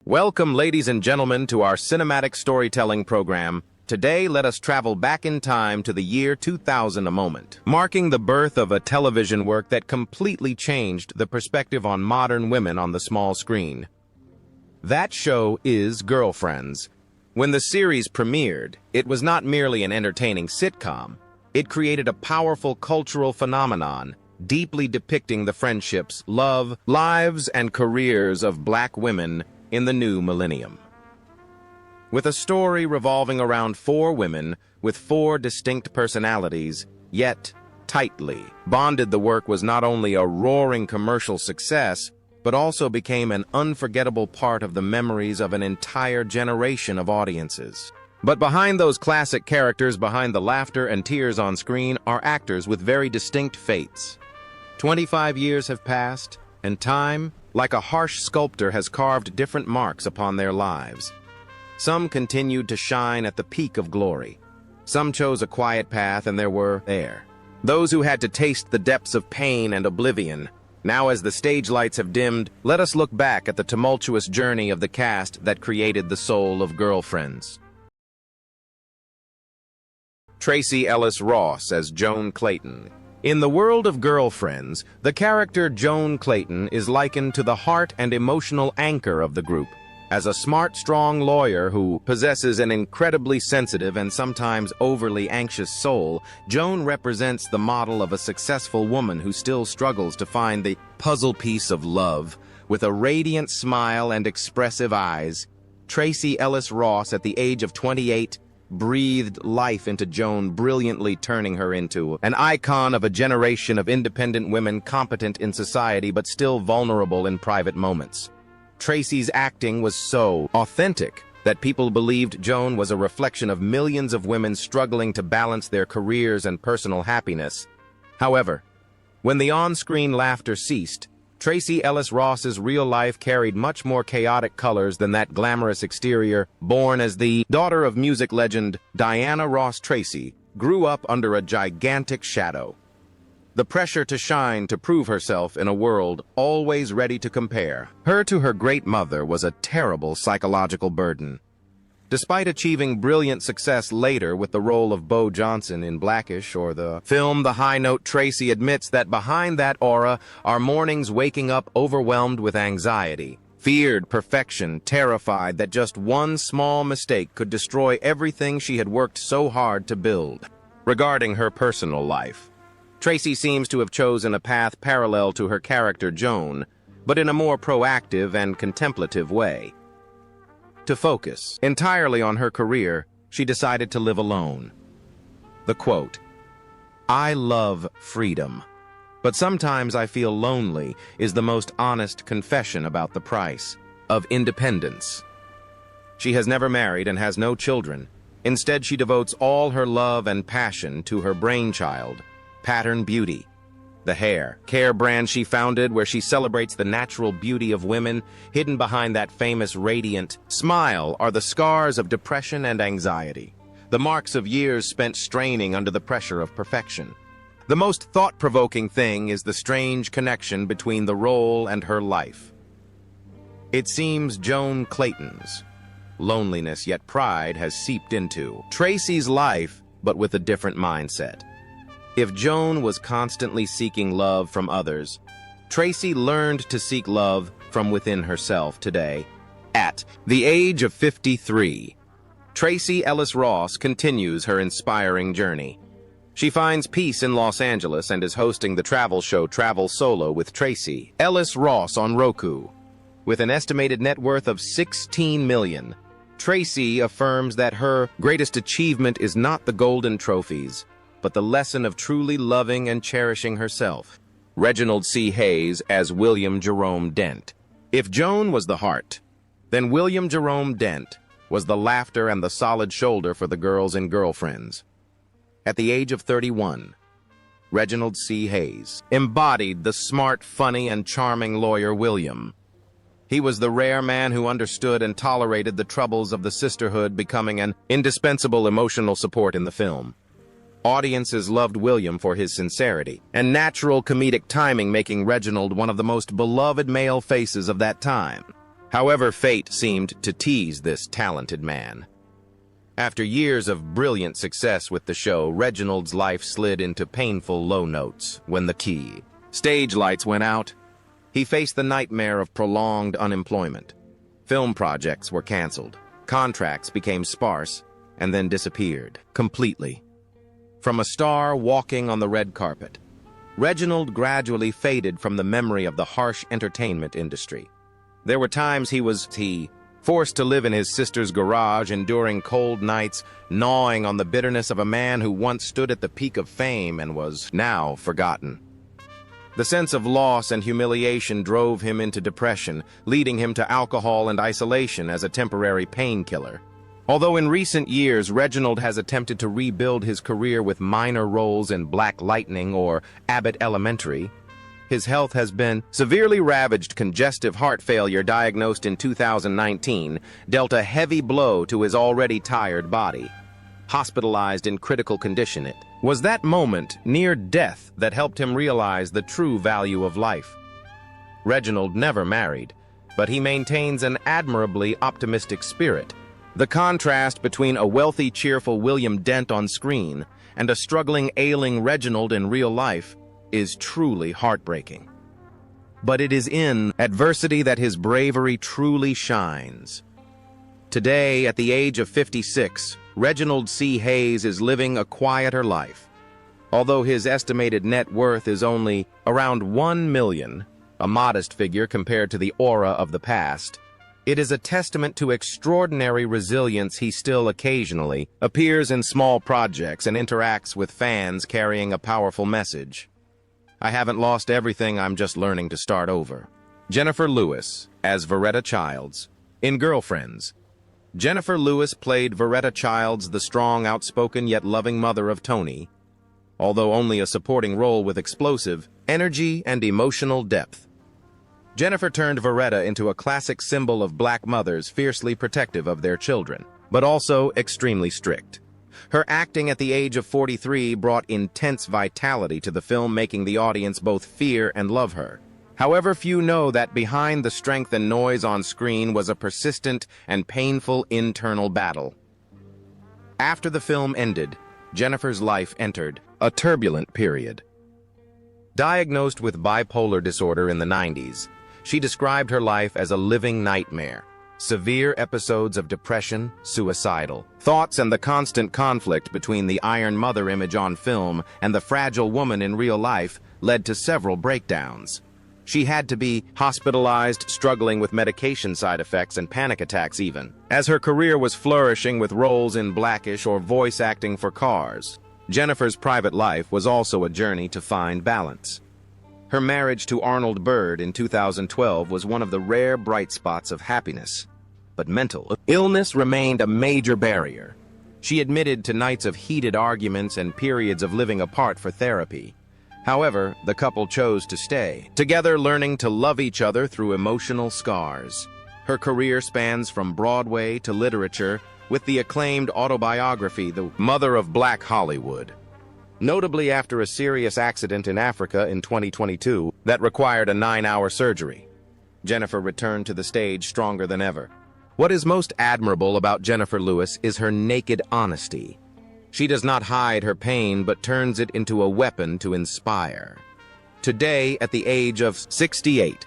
Welcome, ladies and gentlemen, to our cinematic storytelling program. Today, let us travel back in time to the year 2000 a moment, marking the birth of a television work that completely changed the perspective on modern women on the small screen. That show is Girlfriends. When the series premiered, it was not merely an entertaining sitcom. It created a powerful cultural phenomenon, deeply depicting the friendships, love, lives, and careers of black women in the new millennium. With a story revolving around four women with four distinct personalities, yet tightly bonded, the work was not only a roaring commercial success, but also became an unforgettable part of the memories of an entire generation of audiences. But behind those classic characters, behind the laughter and tears on screen, are actors with very distinct fates. 25 years have passed, and time, like a harsh sculptor, has carved different marks upon their lives. Some continued to shine at the peak of glory. Some chose a quiet path, and there were those who had to taste the depths of pain and oblivion. Now, as the stage lights have dimmed, let us look back at the tumultuous journey of the cast that created the soul of Girlfriends. Tracee Ellis Ross as Joan Clayton. In the world of Girlfriends, the character Joan Clayton is likened to the heart and emotional anchor of the group. As a smart, strong lawyer who possesses an incredibly sensitive and sometimes overly anxious soul, Joan represents the model of a successful woman who still struggles to find the puzzle piece of love. With a radiant smile and expressive eyes, Tracee Ellis Ross, at the age of 28, breathed life into Joan, brilliantly turning her into an icon of a generation of independent women, competent in society but still vulnerable in private moments. Tracee's acting was so authentic that people believed Joan was a reflection of millions of women struggling to balance their careers and personal happiness. However, when the on-screen laughter ceased, Tracee Ellis Ross's real life carried much more chaotic colors than that glamorous exterior. Born as the daughter of music legend Diana Ross, Tracee grew up under a gigantic shadow. The pressure to shine, to prove herself in a world always ready to compare her to her great mother, was a terrible psychological burden. Despite achieving brilliant success later with the role of Bo Johnson in Blackish or the film The High Note, Tracee admits that behind that aura are mornings waking up overwhelmed with anxiety, feared perfection, terrified that just one small mistake could destroy everything she had worked so hard to build. Regarding her personal life, Tracee seems to have chosen a path parallel to her character Joan, but in a more proactive and contemplative way. To focus entirely on her career, she decided to live alone. The quote, "I love freedom, but sometimes I feel lonely," is the most honest confession about the price of independence. She has never married and has no children. Instead, she devotes all her love and passion to her brainchild, Pattern Beauty, the hair care brand she founded, where she celebrates the natural beauty of women. Hidden behind that famous radiant smile are the scars of depression and anxiety, the marks of years spent straining under the pressure of perfection. The most thought-provoking thing is the strange connection between the role and her life. It seems Joan Clayton's loneliness yet pride has seeped into Tracee's life, but with a different mindset. If Joan was constantly seeking love from others, Tracee learned to seek love from within herself. Today, at the age of 53, Tracee Ellis Ross continues her inspiring journey. She finds peace in Los Angeles and is hosting the travel show Travel Solo with Tracee Ellis Ross on Roku. With an estimated net worth of $16 million, Tracee affirms that her greatest achievement is not the golden trophies, but the lesson of truly loving and cherishing herself. Reginald C. Hayes as William Jerome Dent. If Joan was the heart, then William Jerome Dent was the laughter and the solid shoulder for the girls in Girlfriends. At the age of 31, Reginald C. Hayes embodied the smart, funny, and charming lawyer William. He was the rare man who understood and tolerated the troubles of the sisterhood, becoming an indispensable emotional support in the film. Audiences loved William for his sincerity and natural comedic timing, making Reginald one of the most beloved male faces of that time. However, fate seemed to tease this talented man. After years of brilliant success with the show, Reginald's life slid into painful low notes when the stage lights went out. He faced the nightmare of prolonged unemployment. Film projects were canceled, contracts became sparse, and then disappeared completely. From a star walking on the red carpet, Reginald gradually faded from the memory of the harsh entertainment industry. There were times he was forced to live in his sister's garage, enduring cold nights, gnawing on the bitterness of a man who once stood at the peak of fame and was now forgotten. The sense of loss and humiliation drove him into depression, leading him to alcohol and isolation as a temporary painkiller. Although in recent years Reginald has attempted to rebuild his career with minor roles in Black Lightning or Abbott Elementary, his health has been severely ravaged. Congestive heart failure, diagnosed in 2019, dealt a heavy blow to his already tired body. Hospitalized in critical condition, it was that moment near death that helped him realize the true value of life. Reginald never married, but he maintains an admirably optimistic spirit. The contrast between a wealthy, cheerful William Dent on screen and a struggling, ailing Reginald in real life is truly heartbreaking. But it is in adversity that his bravery truly shines. Today, at the age of 56, Reginald C. Hayes is living a quieter life. Although his estimated net worth is only around $1 million, a modest figure compared to the aura of the past, it is a testament to extraordinary resilience. He still occasionally appears in small projects and interacts with fans, carrying a powerful message. I haven't lost everything, I'm just learning to start over. Jennifer Lewis as Veretta Childs. In Girlfriends, Jennifer Lewis played Veretta Childs, the strong, outspoken, yet loving mother of Tony, although only a supporting role with explosive energy and emotional depth. Jennifer turned Veretta into a classic symbol of Black mothers, fiercely protective of their children, but also extremely strict. Her acting at the age of 43 brought intense vitality to the film, making the audience both fear and love her. However, few know that behind the strength and noise on screen was a persistent and painful internal battle. After the film ended, Jennifer's life entered a turbulent period. Diagnosed with bipolar disorder in the 90s, she described her life as a living nightmare. Severe episodes of depression, suicidal thoughts, and the constant conflict between the Iron Mother image on film and the fragile woman in real life led to several breakdowns. She had to be hospitalized, struggling with medication side effects and panic attacks even, as her career was flourishing with roles in Blackish or voice acting for Cars. Jennifer's private life was also a journey to find balance. Her marriage to Arnold Bird in 2012 was one of the rare bright spots of happiness, but mental illness remained a major barrier. She admitted to nights of heated arguments and periods of living apart for therapy. However, the couple chose to stay together, learning to love each other through emotional scars. Her career spans from Broadway to literature, with the acclaimed autobiography, The Mother of Black Hollywood. Notably after a serious accident in Africa in 2022 that required a 9-hour surgery, Jennifer returned to the stage stronger than ever. What is most admirable about Jennifer Lewis is her naked honesty. She does not hide her pain, but turns it into a weapon to inspire. Today, at the age of 68,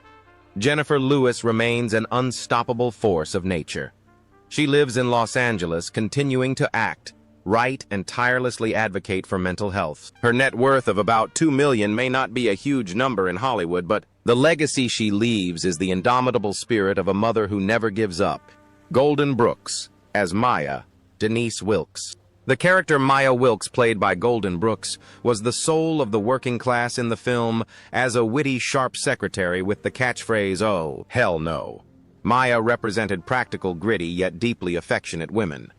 Jennifer Lewis remains an unstoppable force of nature. She lives in Los Angeles, continuing to act, write, and tirelessly advocate for mental health. Her net worth of about $2 million may not be a huge number in Hollywood, but the legacy she leaves is the indomitable spirit of a mother who never gives up. Golden Brooks, as Maya, Denise Wilkes. The character Maya Wilkes, played by Golden Brooks, was the soul of the working class in the film, as a witty, sharp secretary with the catchphrase, "Oh, hell no." Maya represented practical, gritty, yet deeply affectionate women.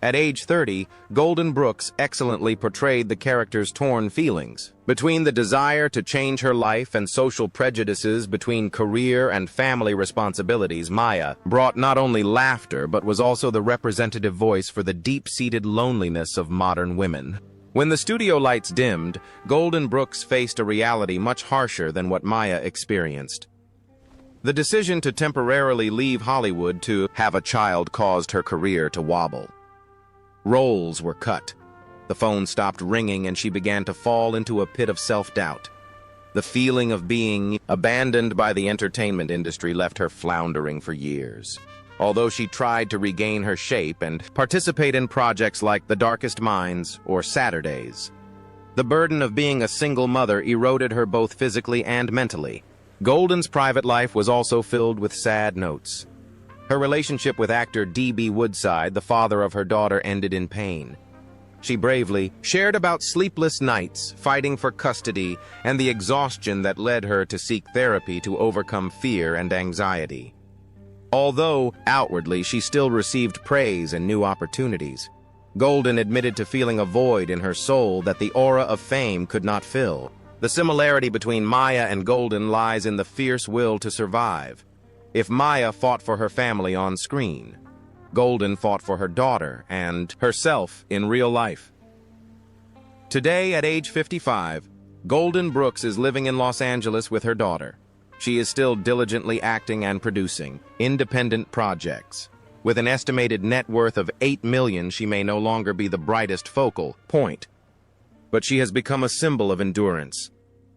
At age 30, Golden Brooks excellently portrayed the character's torn feelings between the desire to change her life and social prejudices, between career and family responsibilities. Maya brought not only laughter but was also the representative voice for the deep-seated loneliness of modern women. When the studio lights dimmed, Golden Brooks faced a reality much harsher than what Maya experienced. The decision to temporarily leave Hollywood to have a child caused her career to wobble. Roles were cut. The phone stopped ringing and she began to fall into a pit of self-doubt. The feeling of being abandoned by the entertainment industry left her floundering for years. Although she tried to regain her shape and participate in projects like The Darkest Minds or Saturdays, the burden of being a single mother eroded her both physically and mentally. Golden's private life was also filled with sad notes. Her relationship with actor D.B. Woodside, the father of her daughter, ended in pain. She bravely shared about sleepless nights, fighting for custody, and the exhaustion that led her to seek therapy to overcome fear and anxiety. Although, outwardly, she still received praise and new opportunities, Golden admitted to feeling a void in her soul that the aura of fame could not fill. The similarity between Maya and Golden lies in the fierce will to survive. If Maya fought for her family on screen, Golden fought for her daughter and herself in real life. Today, at age 55, Golden Brooks is living in Los Angeles with her daughter. She is still diligently acting and producing independent projects. With an estimated net worth of $8 million, she may no longer be the brightest focal point, but she has become a symbol of endurance.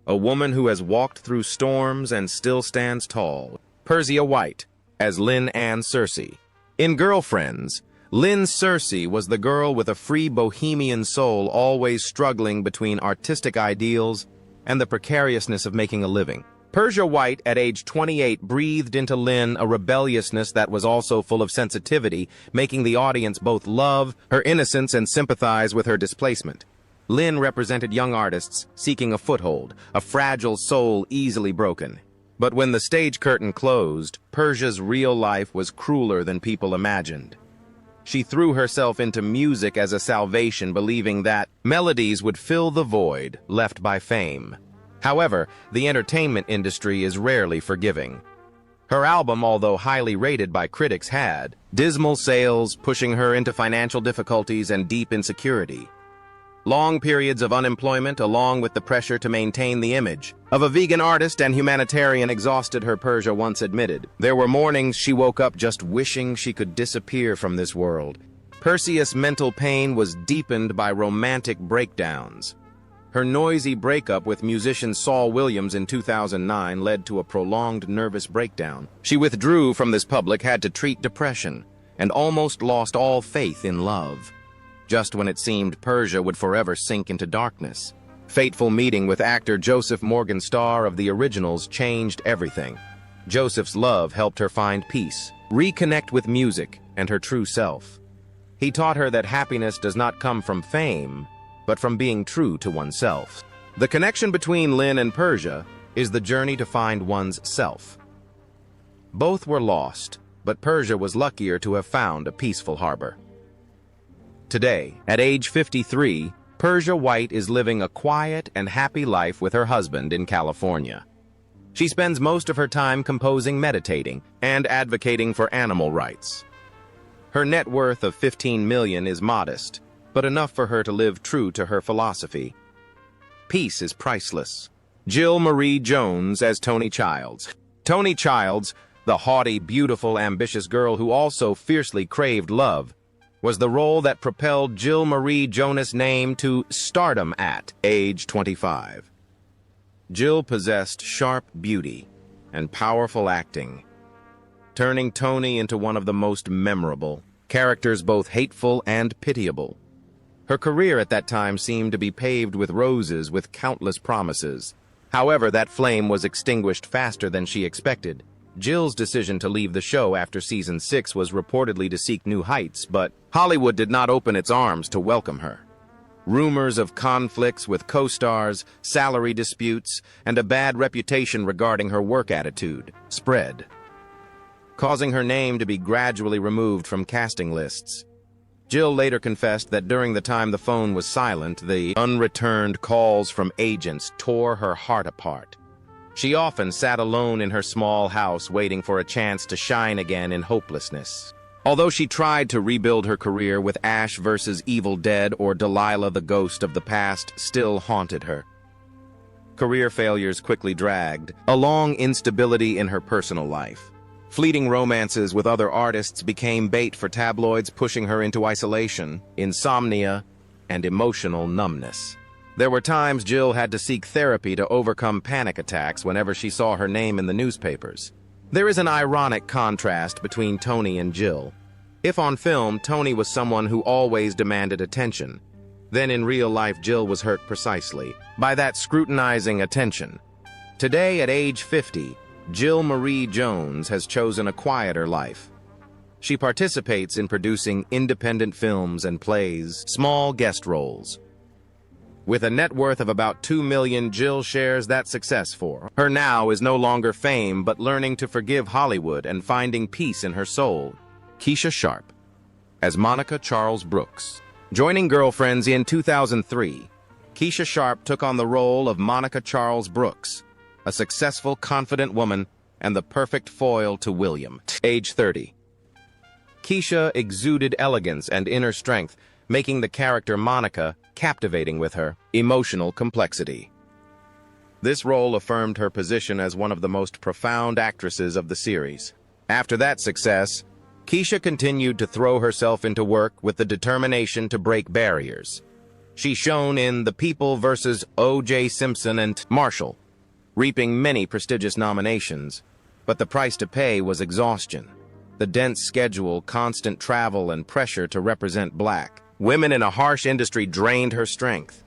A woman who has walked through storms and still stands tall. Persia White as Lynn Ann Searcy. In Girlfriends, Lynn Searcy was the girl with a free bohemian soul, always struggling between artistic ideals and the precariousness of making a living. Persia White, at age 28, breathed into Lynn a rebelliousness that was also full of sensitivity, making the audience both love her innocence and sympathize with her displacement. Lynn represented young artists seeking a foothold, a fragile soul easily broken. But when the stage curtain closed, Persia's real life was crueler than people imagined. She threw herself into music as a salvation, believing that melodies would fill the void left by fame. However, the entertainment industry is rarely forgiving. Her album, although highly rated by critics, had dismal sales, pushing her into financial difficulties and deep insecurity. Long periods of unemployment, along with the pressure to maintain the image of a vegan artist and humanitarian, exhausted her, Persia once admitted. There were mornings she woke up just wishing she could disappear from this world. Perseus' mental pain was deepened by romantic breakdowns. Her noisy breakup with musician Saul Williams in 2009 led to a prolonged nervous breakdown. She withdrew from this public, had to treat depression, and almost lost all faith in love. Just when it seemed Persia would forever sink into darkness, fateful meeting with actor Joseph Morgenstern of the originals changed everything. Joseph's love helped her find peace, reconnect with music and her true self. He taught her that happiness does not come from fame, but from being true to oneself. The connection between Lynn and Persia is the journey to find one's self. Both were lost, but Persia was luckier to have found a peaceful harbor. Today, at age 53, Persia White is living a quiet and happy life with her husband in California. She spends most of her time composing, meditating, and advocating for animal rights. Her net worth of $15 million is modest, but enough for her to live true to her philosophy. Peace is priceless. Jill Marie Jones as Tony Childs. Tony Childs, the haughty, beautiful, ambitious girl who also fiercely craved love, was the role that propelled Jill Marie Jonas' name to stardom at age 25. Jill possessed sharp beauty and powerful acting, turning Tony into one of the most memorable characters, both hateful and pitiable. Her career at that time seemed to be paved with roses, with countless promises. However, that flame was extinguished faster than she expected. Jill's decision to leave the show after season 6 was reportedly to seek new heights, but Hollywood did not open its arms to welcome her. Rumors of conflicts with co-stars, salary disputes, and a bad reputation regarding her work attitude spread, causing her name to be gradually removed from casting lists. Jill later confessed that during the time the phone was silent, the unreturned calls from agents tore her heart apart. She often sat alone in her small house waiting for a chance to shine again in hopelessness. Although she tried to rebuild her career with Ash vs. Evil Dead or Delilah, the ghost of the past still haunted her. Career failures quickly dragged along instability in her personal life. Fleeting romances with other artists became bait for tabloids, pushing her into isolation, insomnia, and emotional numbness. There were times Jill had to seek therapy to overcome panic attacks whenever she saw her name in the newspapers. There is an ironic contrast between Tony and Jill. If on film, Tony was someone who always demanded attention, then in real life Jill was hurt precisely by that scrutinizing attention. Today, at age 50, Jill Marie Jones has chosen a quieter life. She participates in producing independent films and plays small guest roles. With a net worth of about $2 million, Jill shares that success for her now is no longer fame, but learning to forgive Hollywood and finding peace in her soul. Keisha Sharp as Monica Charles Brooks. Joining Girlfriends in 2003, Keisha Sharp took on the role of Monica Charles Brooks, a successful, confident woman and the perfect foil to William, age 30. Keisha exuded elegance and inner strength, making the character Monica captivating with her emotional complexity. This role affirmed her position as one of the most profound actresses of the series. After that success, Keisha continued to throw herself into work with the determination to break barriers. She shone in The People vs. O.J. Simpson and Marshall, reaping many prestigious nominations, but the price to pay was exhaustion. The dense schedule, constant travel, and pressure to represent black women in a harsh industry drained her strength.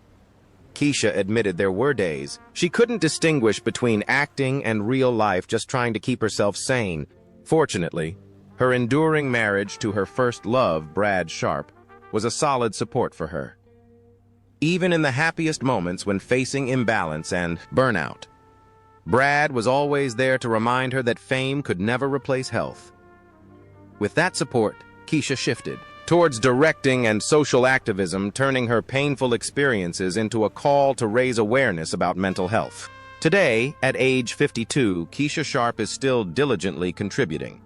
Keisha admitted there were days she couldn't distinguish between acting and real life, just trying to keep herself sane. Fortunately, her enduring marriage to her first love, Brad Sharp, was a solid support for her. Even in the happiest moments when facing imbalance and burnout, Brad was always there to remind her that fame could never replace health. With that support, Keisha shifted towards directing and social activism, turning her painful experiences into a call to raise awareness about mental health. Today, at age 52, Keisha Sharp is still diligently contributing.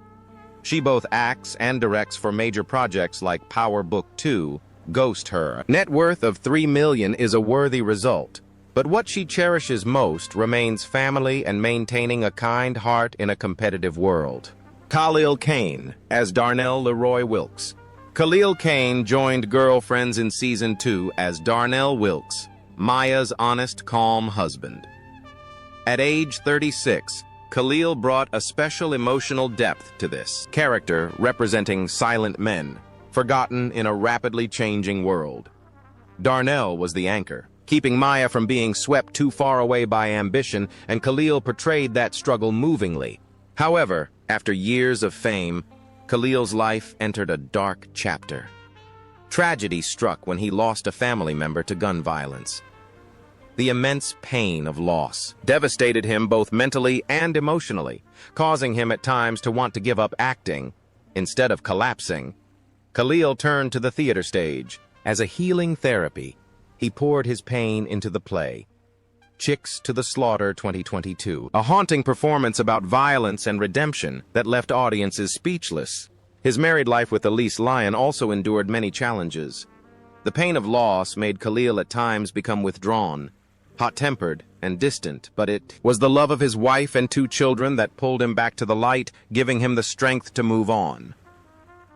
She both acts and directs for major projects like Power Book 2, Ghost Her. Net worth of $3 million is a worthy result, but what she cherishes most remains family and maintaining a kind heart in a competitive world. Khalil Kain as Darnell Leroy Wilkes. Khalil Kain joined Girlfriends in Season 2 as Darnell Wilkes, Maya's honest, calm husband. At age 36, Khalil brought a special emotional depth to this character, representing silent men, forgotten in a rapidly changing world. Darnell was the anchor, keeping Maya from being swept too far away by ambition, and Khalil portrayed that struggle movingly. However, after years of fame, Khalil's life entered a dark chapter. Tragedy struck when he lost a family member to gun violence. The immense pain of loss devastated him both mentally and emotionally, causing him at times to want to give up acting. Instead of collapsing, Khalil turned to the theater stage. As a healing therapy, he poured his pain into the play, Chicks to the Slaughter 2022, a haunting performance about violence and redemption that left audiences speechless. His married life with Elise Lyon also endured many challenges. The pain of loss made Khalil at times become withdrawn, hot-tempered and distant, but it was the love of his wife and 2 children that pulled him back to the light, giving him the strength to move on.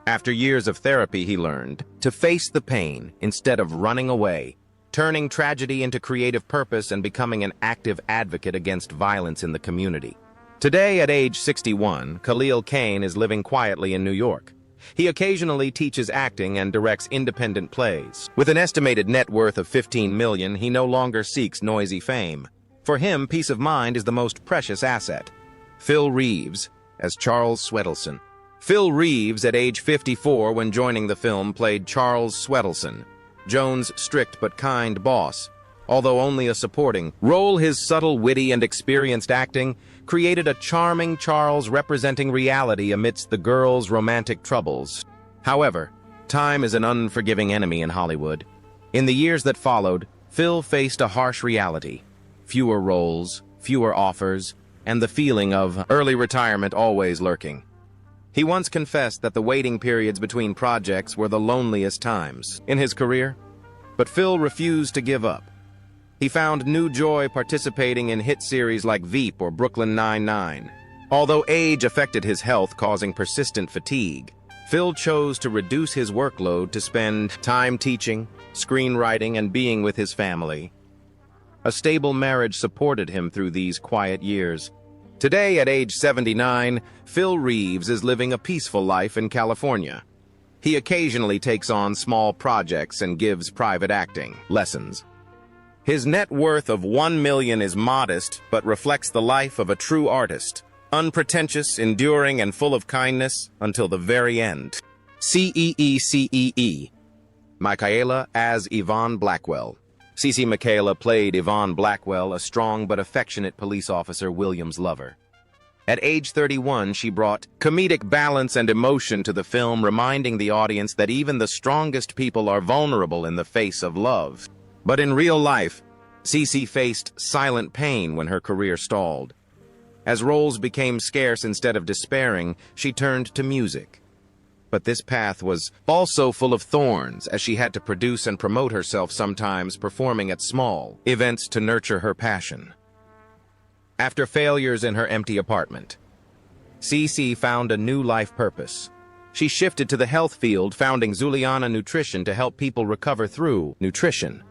After years of therapy, he learned to face the pain instead of running away, turning tragedy into creative purpose and becoming an active advocate against violence in the community. Today, at age 61, Khalil Kain is living quietly in New York. He occasionally teaches acting and directs independent plays. With an estimated net worth of $15 million, he no longer seeks noisy fame. For him, peace of mind is the most precious asset. Phil Reeves as Charles Swedelson. Phil Reeves, at age 54 when joining the film, played Charles Swedelson, Jones' strict but kind boss. Although only a supporting role, his subtle, witty, and experienced acting created a charming Charles representing reality amidst the girls' romantic troubles. However, time is an unforgiving enemy in Hollywood. In the years that followed, Phil faced a harsh reality: fewer roles, fewer offers, and the feeling of early retirement always lurking. He once confessed that the waiting periods between projects were the loneliest times in his career, but Phil refused to give up. He found new joy participating in hit series like Veep or Brooklyn Nine-Nine. Although age affected his health, causing persistent fatigue, Phil chose to reduce his workload to spend time teaching, screenwriting, and being with his family. A stable marriage supported him through these quiet years. Today, at age 79, Phil Reeves is living a peaceful life in California. He occasionally takes on small projects and gives private acting lessons. His net worth of $1 million is modest, but reflects the life of a true artist. Unpretentious, enduring, and full of kindness until the very end. CEE. Michaela as Yvonne Blackwell. CeCe Michaela played Yvonne Blackwell, a strong but affectionate police officer, William's lover. At age 31, she brought comedic balance and emotion to the film, reminding the audience that even the strongest people are vulnerable in the face of love. But in real life, CeCe faced silent pain when her career stalled. As roles became scarce, instead of despairing, she turned to music. But this path was also full of thorns, as she had to produce and promote herself, sometimes performing at small events to nurture her passion. After failures in her empty apartment, CeCe found a new life purpose. She shifted to the health field, founding Zuliana Nutrition to help people recover through nutrition.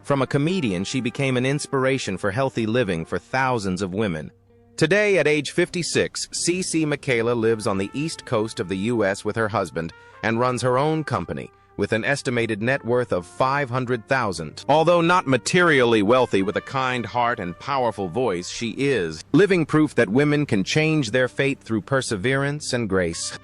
From a comedian, she became an inspiration for healthy living for thousands of women. Today, at age 56, CeCe Michaela lives on the East Coast of the U.S. with her husband and runs her own company with an estimated net worth of $500,000. Although not materially wealthy, with a kind heart and powerful voice, she is living proof that women can change their fate through perseverance and grace.